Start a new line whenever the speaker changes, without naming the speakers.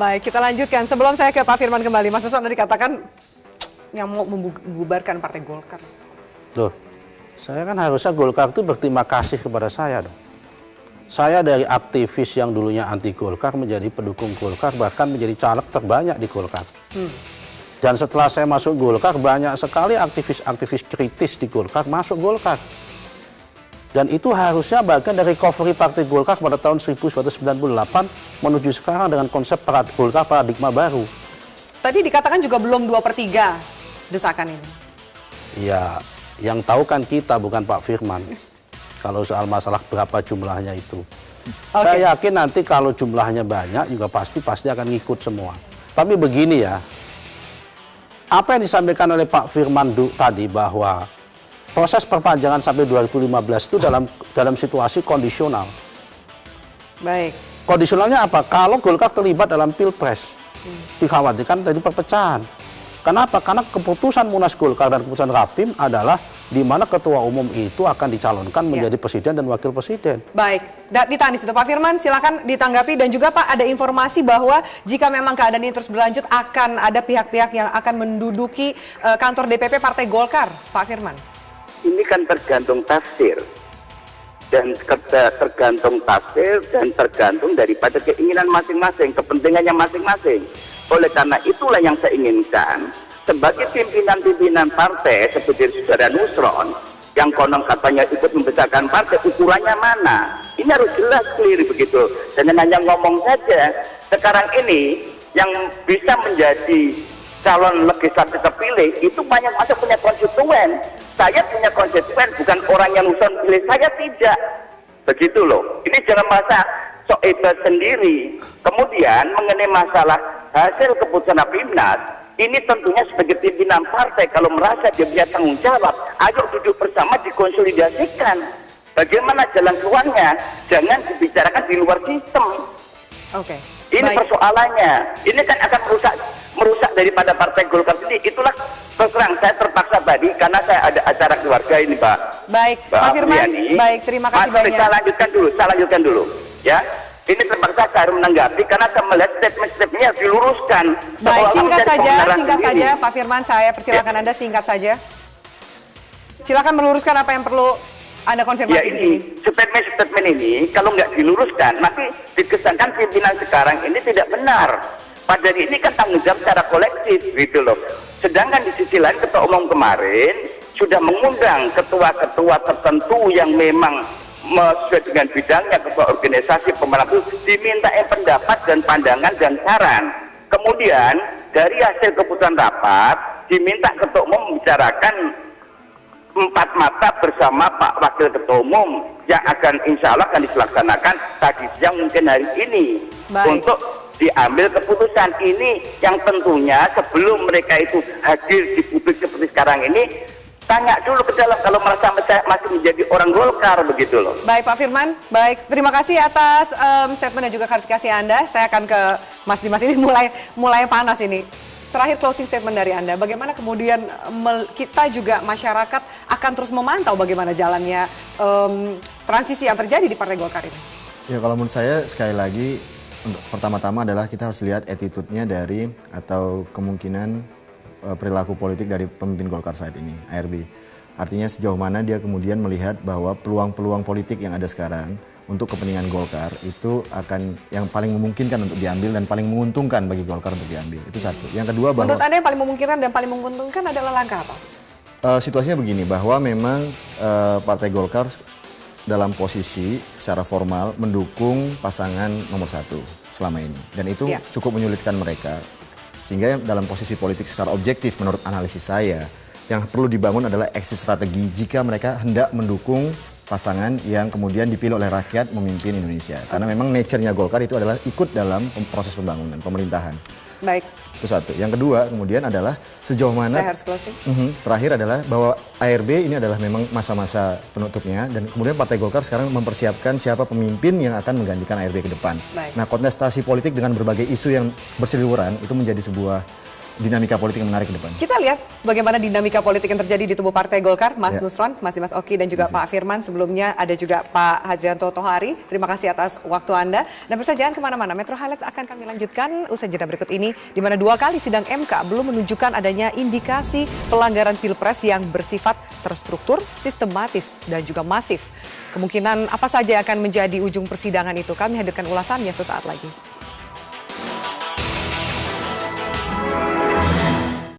Baik, kita lanjutkan. Sebelum saya ke Pak Firman kembali, Mas Nusron tadi katakan yang mau membubarkan Partai Golkar.
Loh, saya kan harusnya Golkar itu berterima kasih kepada saya dong. Saya dari aktivis yang dulunya anti Golkar menjadi pendukung Golkar, bahkan menjadi caleg terbanyak di Golkar. Dan setelah saya masuk Golkar, banyak sekali aktivis-aktivis kritis di Golkar masuk Golkar. Dan itu harusnya bagian dari recovery Partai Golkar pada tahun 1998 menuju sekarang dengan konsep Golkar paradigma baru.
Tadi dikatakan juga belum 2/3 desakan ini.
Ya, yang tahu kan kita, bukan Pak Firman. Kalau soal masalah berapa jumlahnya itu. Saya yakin nanti kalau jumlahnya banyak juga pasti akan ngikut semua. Tapi begini ya, apa yang disampaikan oleh Pak Firman tadi bahwa proses perpanjangan sampai 2015 itu dalam situasi kondisional.
Baik.
Kondisionalnya apa? Kalau Golkar terlibat dalam pilpres, dikhawatirkan tadi perpecahan. Kenapa? Karena keputusan Munas Golkar dan keputusan Rapim adalah di mana ketua umum itu akan dicalonkan menjadi presiden dan wakil presiden.
Baik, ditahan di situ Pak Firman, silakan ditanggapi. Dan juga Pak, ada informasi bahwa jika memang keadaan ini terus berlanjut akan ada pihak-pihak yang akan menduduki kantor DPP Partai Golkar, Pak Firman.
Ini kan tergantung tafsir dan tergantung tafsir dan tergantung daripada keinginan masing-masing, kepentingannya masing-masing. Oleh karena itulah yang saya inginkan sebagai pimpinan-pimpinan partai seperti Saudara Nusron yang konon katanya ikut membesarkan partai, ukurannya mana? Ini harus jelas, clear begitu. Dan hanya ngomong saja. Sekarang ini yang bisa menjadi calon legislatif terpilih itu banyak masa punya konstituen. Saya punya konstituen, bukan orang yang Nusron pilih, saya tidak. Begitu loh. Ini jangan merasa sok hebat sendiri. Kemudian mengenai masalah hasil keputusan Rapimnas, ini tentunya sebagai pimpinan partai kalau merasa dia punya tanggung jawab, ayo duduk bersama dikonsolidasikan. Bagaimana jalan keluarnya? Jangan dibicarakan di luar sistem.
Oke.
Ini
baik.
Persoalannya. Ini kan akan merusak daripada Partai Golkar sendiri. Itulah terang saya terpaksa tadi karena saya ada acara keluarga ini, Pak.
Baik, Pak Firman. Baik, terima kasih banyak.
Saya lanjutkan dulu. Ya. Ini terpaksa saya harus menanggapi karena saya melihat statement-statementnya harus diluruskan.
Baik, singkat saja Pak Firman, saya persilakan Anda singkat saja. Silakan meluruskan apa yang perlu Anda konfirmasi di sini.
Statement ini kalau nggak diluruskan, nanti dikesankan pimpinan sekarang ini tidak benar. Padahal ini kan tanggung jawab secara kolektif gitu loh. Sedangkan di sisi lain Ketua Umum kemarin sudah mengundang ketua-ketua tertentu yang memang sesuai dengan bidangnya, ketua organisasi pemerintah diminta pendapat dan pandangan dan saran. Kemudian dari hasil keputusan rapat diminta Ketua Umum membicarakan 4 mata bersama Pak Wakil Ketua Umum yang akan insya Allah akan dilaksanakan tadi siang mungkin hari ini. Baik. Untuk diambil keputusan ini yang tentunya sebelum mereka itu hadir di publik seperti sekarang ini, tanya dulu ke dalam kalau merasa masih menjadi orang Golkar begitu loh.
Baik Pak Firman, baik, terima kasih atas statement dan juga klarifikasi Anda. Saya akan ke Mas Dimas, ini mulai panas ini. Terakhir closing statement dari Anda, bagaimana kemudian kita juga masyarakat akan terus memantau bagaimana jalannya transisi yang terjadi di Partai Golkar ini?
Ya kalau menurut saya sekali lagi pertama-tama adalah kita harus lihat attitude-nya dari atau kemungkinan perilaku politik dari pemimpin Golkar saat ini, ARB. Artinya sejauh mana dia kemudian melihat bahwa peluang-peluang politik yang ada sekarang untuk kepentingan Golkar itu akan yang paling memungkinkan untuk diambil dan paling menguntungkan bagi Golkar untuk diambil. Itu satu. Yang kedua bahwa...
Menurut Anda yang paling memungkinkan dan paling menguntungkan adalah langkah apa?
Situasinya begini, bahwa memang Partai Golkar dalam posisi secara formal mendukung pasangan nomor 1 selama ini. Dan itu cukup menyulitkan mereka. Sehingga dalam posisi politik secara objektif menurut analisis saya, yang perlu dibangun adalah exit strategi jika mereka hendak mendukung pasangan yang kemudian dipilih oleh rakyat memimpin Indonesia. Karena memang nature-nya Golkar itu adalah ikut dalam proses pembangunan, pemerintahan.
Baik.
Itu satu. Yang kedua kemudian adalah sejauh mana...
Saya harus closing.
Terakhir adalah bahwa ARB ini adalah memang masa-masa penutupnya dan kemudian Partai Golkar sekarang mempersiapkan siapa pemimpin yang akan menggantikan ARB ke depan.
Baik.
Nah kontestasi politik dengan berbagai isu yang berseliweran itu menjadi sebuah dinamika politik yang menarik ke depan.
Kita lihat bagaimana dinamika politik yang terjadi di tubuh Partai Golkar, Mas Nusron, Mas Dimas Oki, dan juga Pak Firman. Sebelumnya ada juga Pak Hadrianto Tohari. Terima kasih atas waktu Anda. Dan pemirsa jangan kemana-mana, Metro Highlights akan kami lanjutkan usai jeda berikut ini, di mana 2 kali sidang MK belum menunjukkan adanya indikasi pelanggaran Pilpres yang bersifat terstruktur, sistematis, dan juga masif. Kemungkinan apa saja akan menjadi ujung persidangan itu, kami hadirkan ulasannya sesaat lagi.